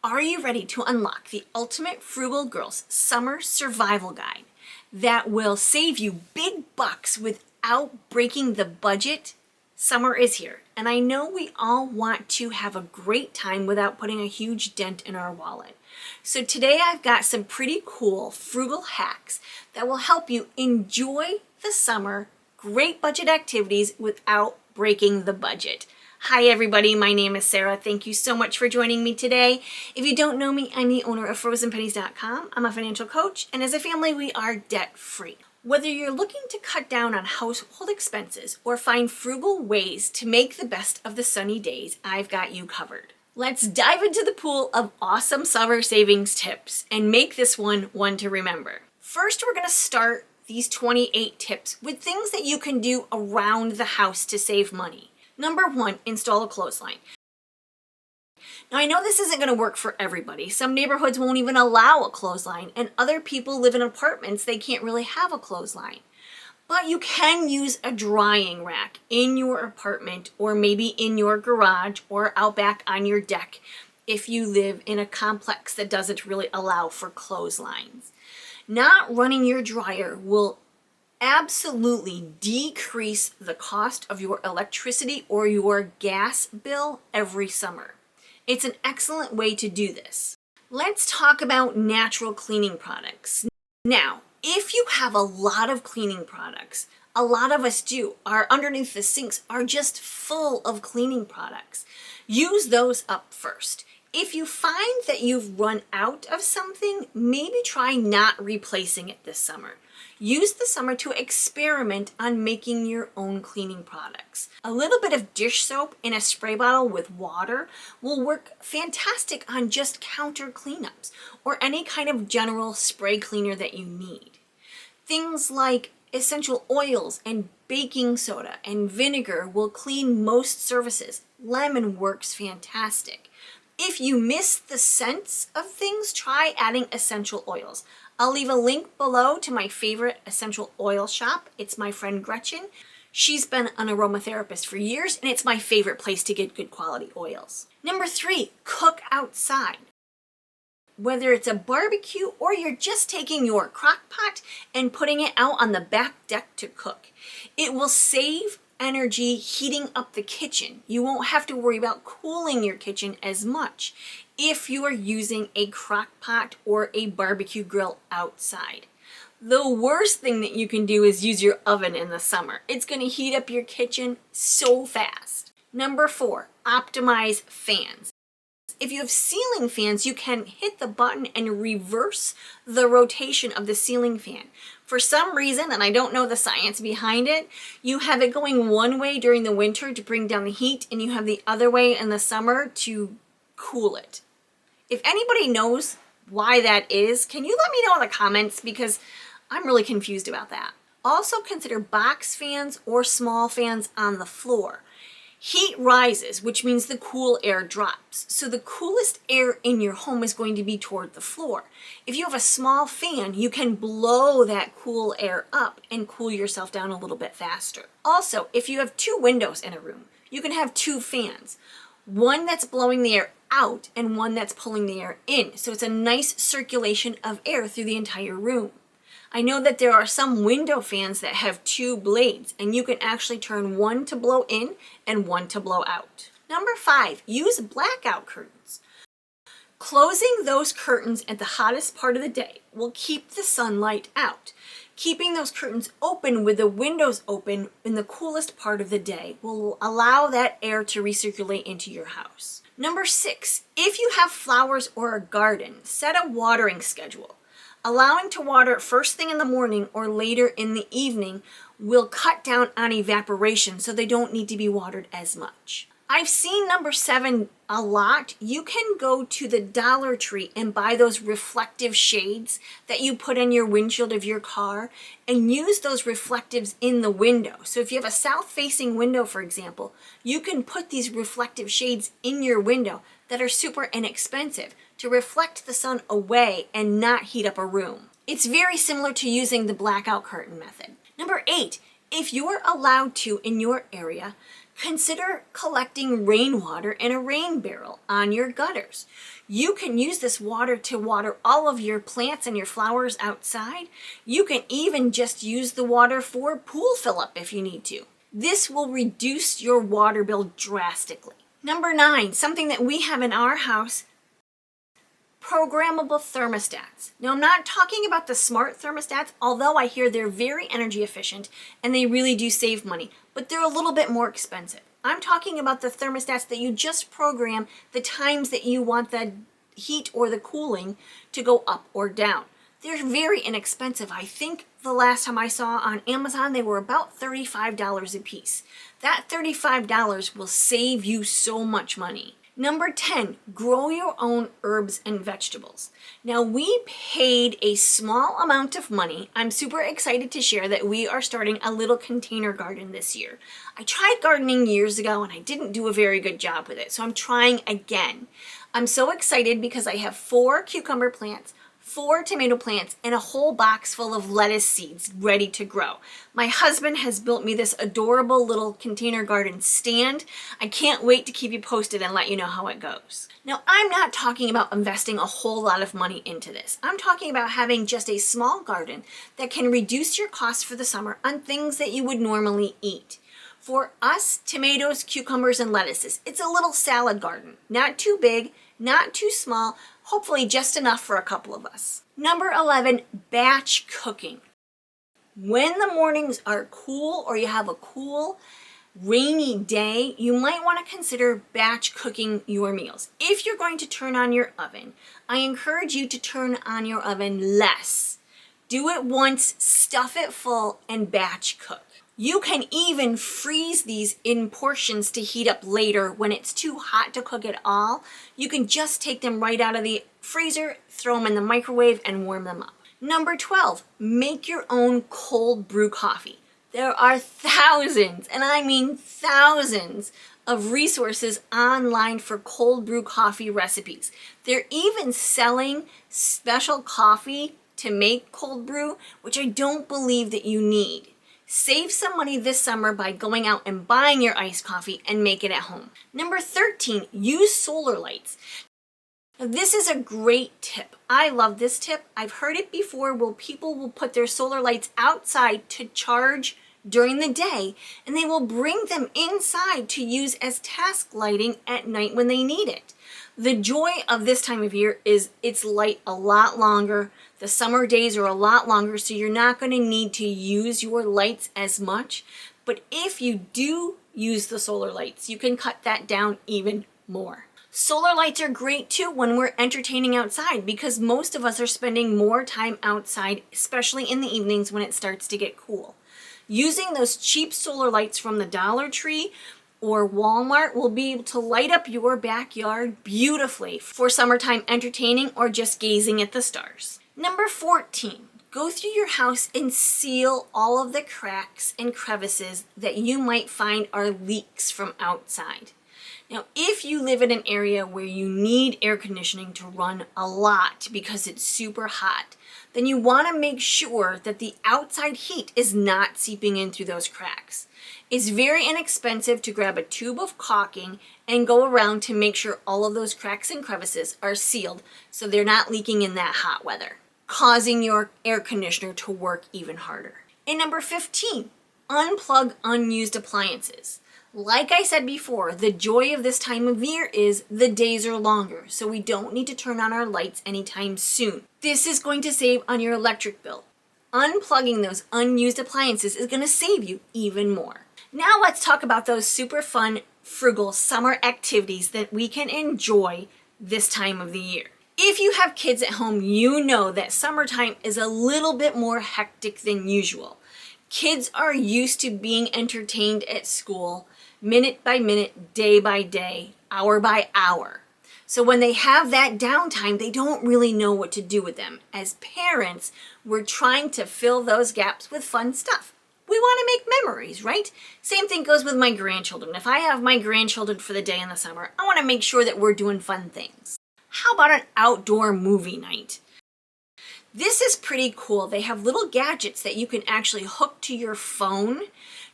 Are you ready to unlock the Ultimate Frugal Girls Summer Survival Guide that will save you big bucks without breaking the budget? Summer is here, and I know we all want to have a great time without putting a huge dent in our wallet. So today I've got some pretty cool frugal hacks that will help you enjoy the summer, great budget activities without breaking the budget. Hi everybody, my name is Sarah. Thank you so much for joining me today. If you don't know me, I'm the owner of FrozenPennies.com. I'm a financial coach, and as a family, we are debt-free. Whether you're looking to cut down on household expenses or find frugal ways to make the best of the sunny days, I've got you covered. Let's dive into the pool of awesome summer savings tips and make this one to remember. First, we're going to start these 28 tips with things that you can do around the house to save money. Number 1, install a clothesline. Now I know this isn't going to work for everybody. Some neighborhoods won't even allow a clothesline, and other people live in apartments, they can't really have a clothesline. But you can use a drying rack in your apartment or maybe in your garage or out back on your deck if you live in a complex that doesn't really allow for clotheslines. Not running your dryer will absolutely decrease the cost of your electricity or your gas bill every summer. It's an excellent way to do this. Let's talk about natural cleaning products. Now, if you have a lot of cleaning products, a lot of us do, our underneath the sinks are just full of cleaning products. Use those up first. If you find that you've run out of something, maybe try not replacing it this summer. Use the summer to experiment on making your own cleaning products. A little bit of dish soap in a spray bottle with water will work fantastic on just counter cleanups or any kind of general spray cleaner that you need. Things like essential oils and baking soda and vinegar will clean most surfaces. Lemon works fantastic. If you miss the scents of things, try adding essential oils. I'll leave a link below to my favorite essential oil shop. It's my friend Gretchen. She's been an aromatherapist for years, and it's my favorite place to get good quality oils. Number 3, cook outside. Whether it's a barbecue or you're just taking your crock pot and putting it out on the back deck to cook, it will save energy heating up the kitchen. You won't have to worry about cooling your kitchen as much if you are using a crock pot or a barbecue grill outside. The worst thing that you can do is use your oven in the summer. It's going to heat up your kitchen so fast. Number 4, optimize fans. If you have ceiling fans, you can hit the button and reverse the rotation of the ceiling fan. For some reason, and I don't know the science behind it, you have it going one way during the winter to bring down the heat, and you have the other way in the summer to cool it. If anybody knows why that is, can you let me know in the comments, because I'm really confused about that. Also consider box fans or small fans on the floor. Heat rises, which means the cool air drops. So the coolest air in your home is going to be toward the floor. If you have a small fan, you can blow that cool air up and cool yourself down a little bit faster. Also, if you have 2 windows in a room, you can have 2 fans. One that's blowing the air out and one that's pulling the air in. So it's a nice circulation of air through the entire room. I know that there are some window fans that have 2 blades, and you can actually turn one to blow in and one to blow out. Number 5, use blackout curtains. Closing those curtains at the hottest part of the day will keep the sunlight out. Keeping those curtains open with the windows open in the coolest part of the day will allow that air to recirculate into your house. Number 6, if you have flowers or a garden, set a watering schedule. Allowing to water first thing in the morning or later in the evening will cut down on evaporation, so they don't need to be watered as much. I've seen number 7 a lot. You can go to the Dollar Tree and buy those reflective shades that you put in your windshield of your car and use those reflectives in the window. So if you have a south-facing window, for example, you can put these reflective shades in your window that are super inexpensive to reflect the sun away and not heat up a room. It's very similar to using the blackout curtain method. Number 8, if you're allowed to in your area, Consider collecting rainwater in a rain barrel on your gutters. You can use this water to water all of your plants and your flowers outside. You can even just use the water for pool fill-up if you need to. This will reduce your water bill drastically. Number 9, something that we have in our house, programmable thermostats. Now, I'm not talking about the smart thermostats, although I hear they're very energy efficient and they really do save money, but they're a little bit more expensive. I'm talking about the thermostats that you just program the times that you want the heat or the cooling to go up or down. They're very inexpensive. I think the last time I saw on Amazon, they were about $35 a piece. That $35 will save you so much money. Number 10, grow your own herbs and vegetables. Now, we paid a small amount of money. I'm super excited to share that we are starting a little container garden this year. I tried gardening years ago and I didn't do a very good job with it, so I'm trying again. I'm so excited because I have 4 cucumber plants, 4 tomato plants, and a whole box full of lettuce seeds ready to grow. My husband has built me this adorable little container garden stand. I can't wait to keep you posted and let you know how it goes. Now, I'm not talking about investing a whole lot of money into this. I'm talking about having just a small garden that can reduce your costs for the summer on things that you would normally eat. For us, tomatoes, cucumbers, and lettuces, it's a little salad garden. Not too big, not too small, hopefully just enough for a couple of us. Number 11, batch cooking. When the mornings are cool or you have a cool, rainy day, you might want to consider batch cooking your meals. If you're going to turn on your oven, I encourage you to turn on your oven less. Do it once, stuff it full, and batch cook. You can even freeze these in portions to heat up later when it's too hot to cook at all. You can just take them right out of the freezer, throw them in the microwave, and warm them up. Number 12, make your own cold brew coffee. There are thousands, and I mean thousands, of resources online for cold brew coffee recipes. They're even selling special coffee to make cold brew, which I don't believe that you need. Save some money this summer by going out and buying your iced coffee and make it at home. Number 13, use solar lights. Now, this is a great tip. I love this tip. I've heard it before where people will put their solar lights outside to charge during the day, and they will bring them inside to use as task lighting at night when they need it. The joy of this time of year is it's light a lot longer. The summer days are a lot longer, so you're not going to need to use your lights as much. But if you do use the solar lights, you can cut that down even more. Solar lights are great too when we're entertaining outside because most of us are spending more time outside, especially in the evenings when it starts to get cool. Using those cheap solar lights from the Dollar Tree or Walmart will be able to light up your backyard beautifully for summertime entertaining or just gazing at the stars. Number 14, go through your house and seal all of the cracks and crevices that you might find are leaks from outside. Now, if you live in an area where you need air conditioning to run a lot because it's super hot, then you want to make sure that the outside heat is not seeping in through those cracks. It's very inexpensive to grab a tube of caulking and go around to make sure all of those cracks and crevices are sealed so they're not leaking in that hot weather, causing your air conditioner to work even harder. And number 15, unplug unused appliances. Like I said before, the joy of this time of year is the days are longer, so we don't need to turn on our lights anytime soon. This is going to save on your electric bill. Unplugging those unused appliances is going to save you even more. Now let's talk about those super fun, frugal summer activities that we can enjoy this time of the year. If you have kids at home, you know that summertime is a little bit more hectic than usual. Kids are used to being entertained at school minute by minute, day by day, hour by hour. So when they have that downtime, they don't really know what to do with them. As parents, we're trying to fill those gaps with fun stuff. We want to make memories, right? Same thing goes with my grandchildren. If I have my grandchildren for the day in the summer, I want to make sure that we're doing fun things. How about an outdoor movie night? This is pretty cool. They have little gadgets that you can actually hook to your phone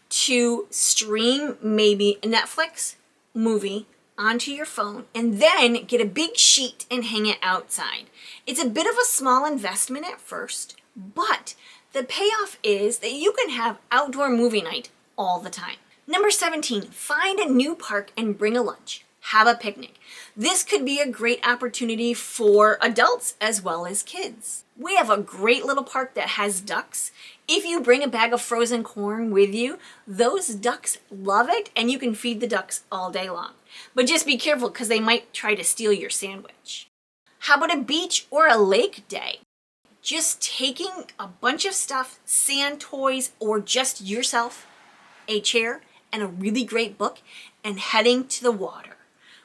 to stream maybe a Netflix movie onto your phone and then get a big sheet and hang it outside. It's a bit of a small investment at first, but the payoff is that you can have outdoor movie night all the time. Number 17, find a new park and bring a lunch. Have a picnic. This could be a great opportunity for adults as well as kids. We have a great little park that has ducks. If you bring a bag of frozen corn with you, those ducks love it and you can feed the ducks all day long. But just be careful because they might try to steal your sandwich. How about a beach or a lake day? Just taking a bunch of stuff, sand toys, or just yourself, a chair, and a really great book, and heading to the water.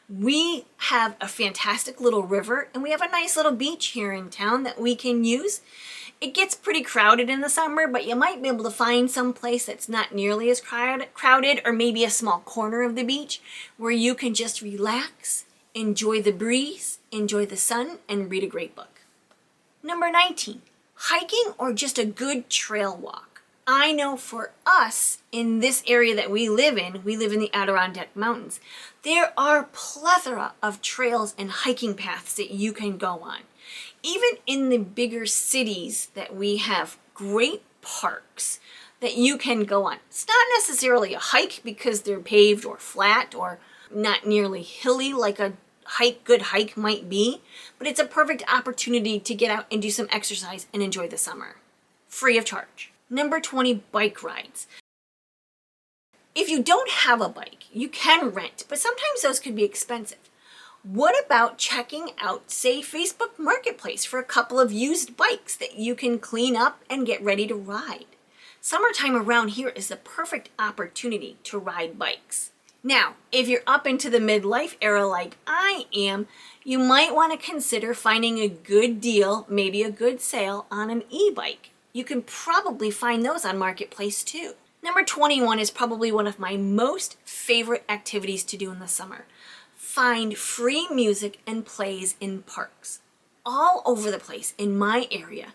We have a fantastic little river and we have a nice little beach here in town that we can use. It gets pretty crowded in the summer, but you might be able to find some place that's not nearly as crowded, or maybe a small corner of the beach where you can just relax, enjoy the breeze, enjoy the sun, and read a great book. Number 19, hiking or just a good trail walk. I know for us in this area that we live in the Adirondack Mountains, there are plethora of trails and hiking paths that you can go on. Even in the bigger cities that we have great parks that you can go on. It's not necessarily a hike because they're paved or flat or not nearly hilly like a good hike might be, but it's a perfect opportunity to get out and do some exercise and enjoy the summer. Free of charge. Number 20, bike rides. If you don't have a bike, you can rent, but sometimes those could be expensive. What about checking out, say, Facebook Marketplace for a couple of used bikes that you can clean up and get ready to ride? Summertime around here is the perfect opportunity to ride bikes. Now, if you're up into the midlife era like I am, you might want to consider finding a good deal, maybe a good sale on an e-bike. You can probably find those on Marketplace too. Number 21 is probably one of my most favorite activities to do in the summer. Find free music and plays in parks. All over the place in my area,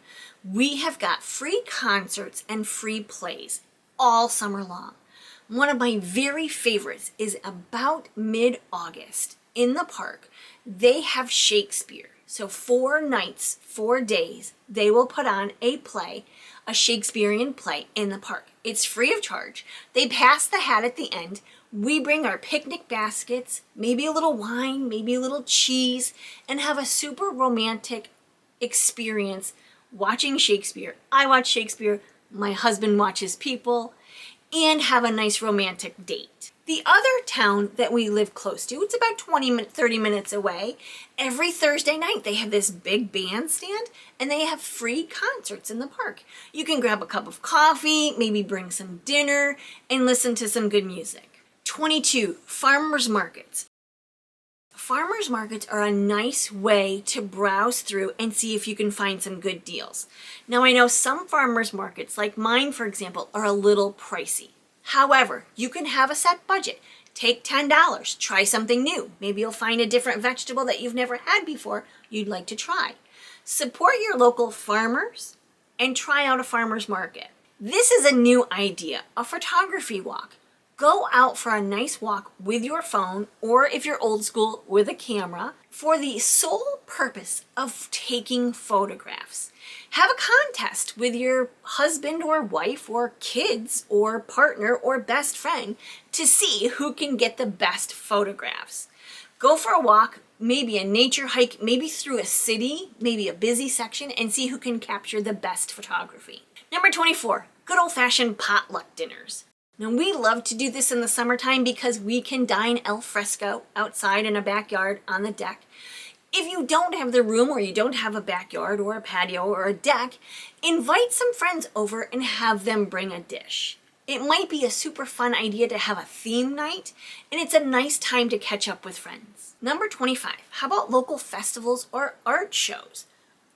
we have got free concerts and free plays all summer long. One of my very favorites is about mid-August in the park. They have Shakespeare. So 4 nights, 4 days, they will put on a play, a Shakespearean play in the park. It's free of charge. They pass the hat at the end. We bring our picnic baskets, maybe a little wine, maybe a little cheese, and have a super romantic experience watching Shakespeare. I watch Shakespeare, my husband watches People, and have a nice romantic date. The other town that we live close to, it's about 30 minutes away. Every Thursday night they have this big bandstand and they have free concerts in the park. You can grab a cup of coffee, maybe bring some dinner, and listen to some good music. 22, farmers markets. Farmers markets are a nice way to browse through and see if you can find some good deals. Now I know some farmers markets, like mine for example, are a little pricey. However, you can have a set budget. Take $10, try something new. Maybe you'll find a different vegetable that you've never had before you'd like to try. Support your local farmers and try out a farmer's market. This is a new idea, a photography walk. Go out for a nice walk with your phone, or if you're old school, with a camera, for the sole purpose of taking photographs. Have a contest with your husband or wife or kids or partner or best friend to see who can get the best photographs. Go for a walk, maybe a nature hike, maybe through a city, maybe a busy section, and see who can capture the best photography. Number 24, good old-fashioned potluck dinners. Now we love to do this in the summertime because we can dine al fresco outside in a backyard on the deck. If you don't have the room or you don't have a backyard or a patio or a deck, invite some friends over and have them bring a dish. It might be a super fun idea to have a theme night, and it's a nice time to catch up with friends. Number 25, how about local festivals or art shows?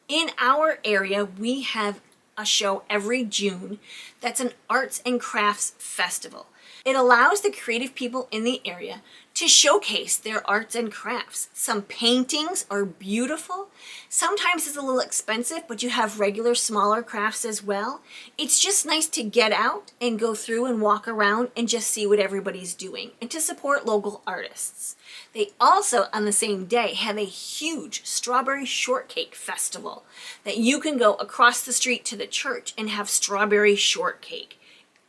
In our area, we have a show every June that's an arts and crafts festival. It allows the creative people in the area to showcase their arts and crafts. Some paintings are beautiful. Sometimes it's a little expensive, but you have regular smaller crafts as well. It's just nice to get out and go through and walk around and just see what everybody's doing and to support local artists. They also, on the same day, have a huge strawberry shortcake festival that you can go across the street to the church and have strawberry shortcake.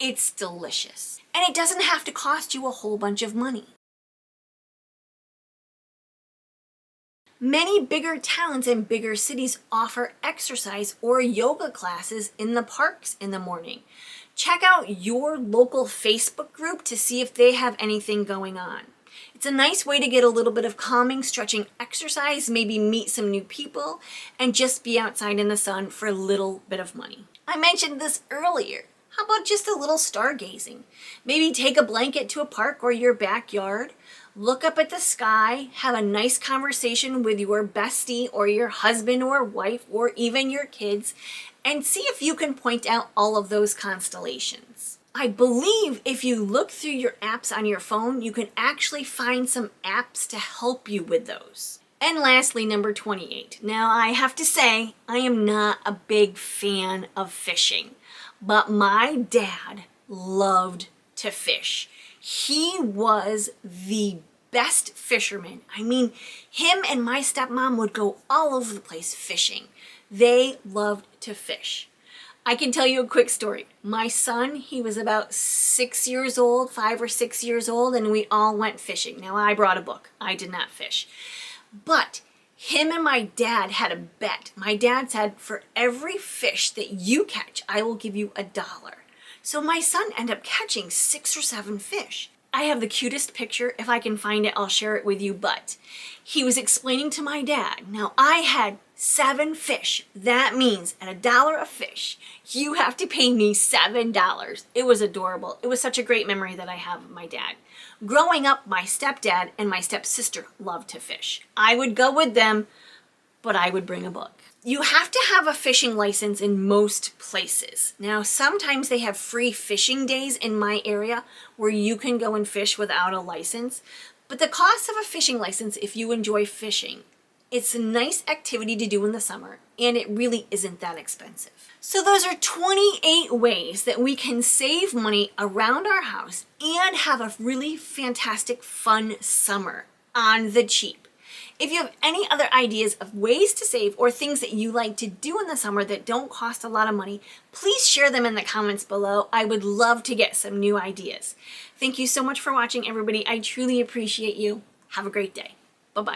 It's delicious. And it doesn't have to cost you a whole bunch of money. Many bigger towns and bigger cities offer exercise or yoga classes in the parks in the morning. Check out your local Facebook group to see if they have anything going on. It's a nice way to get a little bit of calming, stretching exercise, maybe meet some new people, and just be outside in the sun for a little bit of money. I mentioned this earlier. How about just a little stargazing? Maybe take a blanket to a park or your backyard, look up at the sky, have a nice conversation with your bestie or your husband or wife or even your kids, and see if you can point out all of those constellations. I believe if you look through your apps on your phone, you can actually find some apps to help you with those. And lastly, number 28. Now, I have to say, I am not a big fan of fishing, but my dad loved to fish. He was the best fisherman. I mean, him and my stepmom would go all over the place fishing. They loved to fish. I can tell you a quick story. My son, he was about 6 years old, 5 or 6 years old, and we all went fishing. Now, I brought a book. I did not fish. But him and my dad had a bet. My dad said, for every fish that you catch, I will give you $1. So my son ended up catching 6 or 7 fish. I have the cutest picture. If I can find it, I'll share it with you. But he was explaining to my dad, now I had 7 fish. That means at $1 a fish, you have to pay me $7. It was adorable. It was such a great memory that I have of my dad. Growing up, my stepdad and my stepsister loved to fish. I would go with them, but I would bring a book. You have to have a fishing license in most places. Now, sometimes they have free fishing days in my area where you can go and fish without a license. But the cost of a fishing license, if you enjoy fishing, it's a nice activity to do in the summer, and it really isn't that expensive. So those are 28 ways that we can save money around our house and have a really fantastic, fun summer on the cheap. If you have any other ideas of ways to save or things that you like to do in the summer that don't cost a lot of money, please share them in the comments below. I would love to get some new ideas. Thank you so much for watching, everybody. I truly appreciate you. Have a great day. Bye-bye.